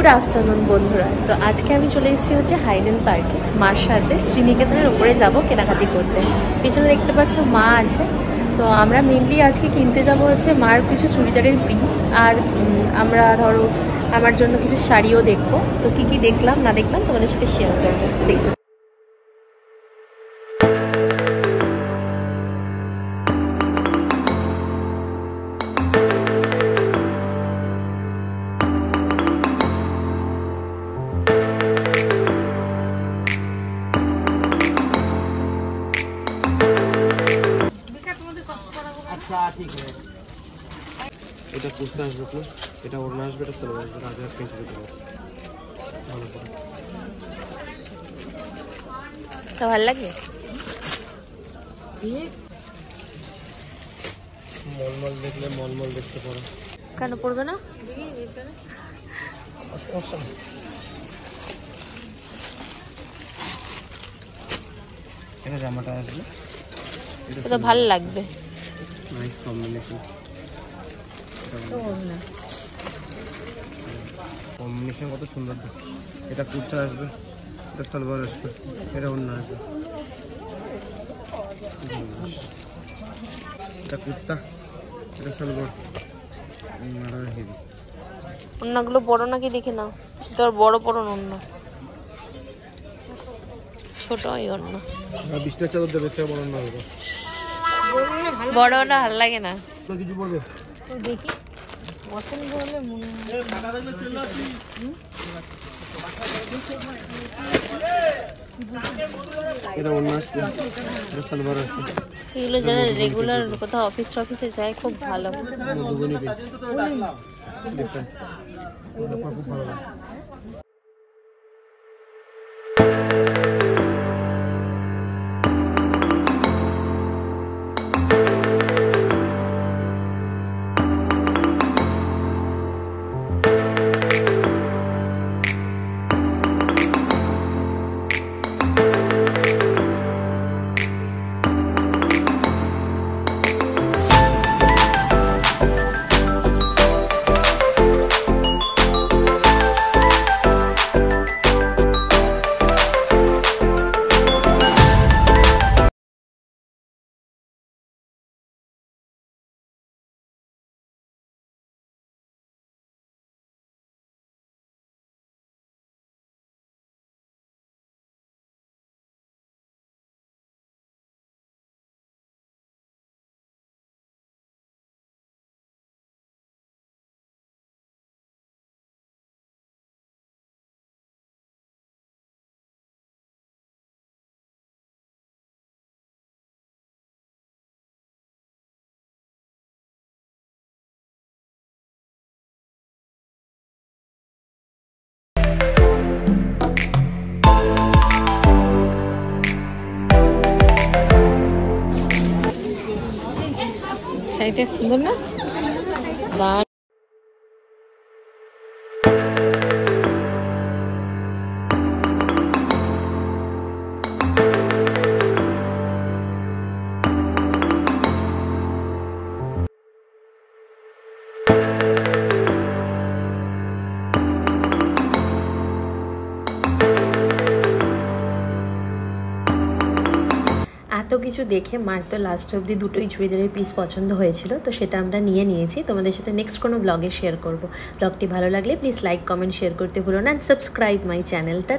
Good afternoon বন্ধুরা। তো আজকে আমি চলে এসেছি হচ্ছে হাইডেন পার্কে মার সাথে শ্রীনিকেতনের উপরে যাব কেনাকাটি করতে। পিছনে দেখতে পাচ্ছ মা আছে। তো আমরা মেনলি আজকে কিনতে যাব হচ্ছে মার কিছু চুড়িদারের পিস, আর আমরা ধরো আমার জন্য কিছু শাড়িও দেখবো। তো কি কি দেখলাম না দেখলাম তোমাদের সাথে শেয়ার করবো, দেখবো। ঠিক আছে, এটা কুর্তা আসবে আপনার, এটা ওড়না আসবে, এটা সালোয়ার আসবে, রাজার পেন্সি দিতে হবে ভালো করে। তো ভালো লাগে, মলমল দেখলে মলমল দেখতে পারো, কেন পড়বে না? এটা জামাটা আসবে, এটা তো ভালো লাগবে, নাইস কম্বিনেশন। কম্বিনেশন কত সুন্দর। এটা কুর্তা আসবে, এটা সালোয়ার আসবে, এটা ওড়না আসবে, এটা কুর্তা, এটা সালোয়ার। ওড়নাগুলো বড় নাকি দেখে নাও, তোর বড় বড় ওড়না, ছোট ওড়না। 20টা চাদর দেবে, বড় ওড়না হবে, বড় ওড়না ভালো লাগে না। কিছু বলবে দেখি পছন্দ হলে এটা ওড়না আসবে, এটা সালোয়ার আসবে। এগুলো যারা রেগুলার কোথাও অফিস টফিসে যায় খুব ভালো। মধুবনী পেজ দেখেন, খুব ভালো লাগে। শাড়িটা সুন্দর না? দাঁড় এত কিছু দেখে মার তো লাস্ট অবধি দুটোই চুড়িদারের পিস পছন্দ হয়েছিল, তো সেটা আমরা নিয়েছি। তোমাদের সাথে নেক্সট কোনো ব্লগে শেয়ার করব। ব্লগটি ভালো লাগলে প্লিজ লাইক কমেন্ট শেয়ার করতে ভুলো না, অ্যান্ড সাবস্ক্রাইব মাই চ্যানেলটা।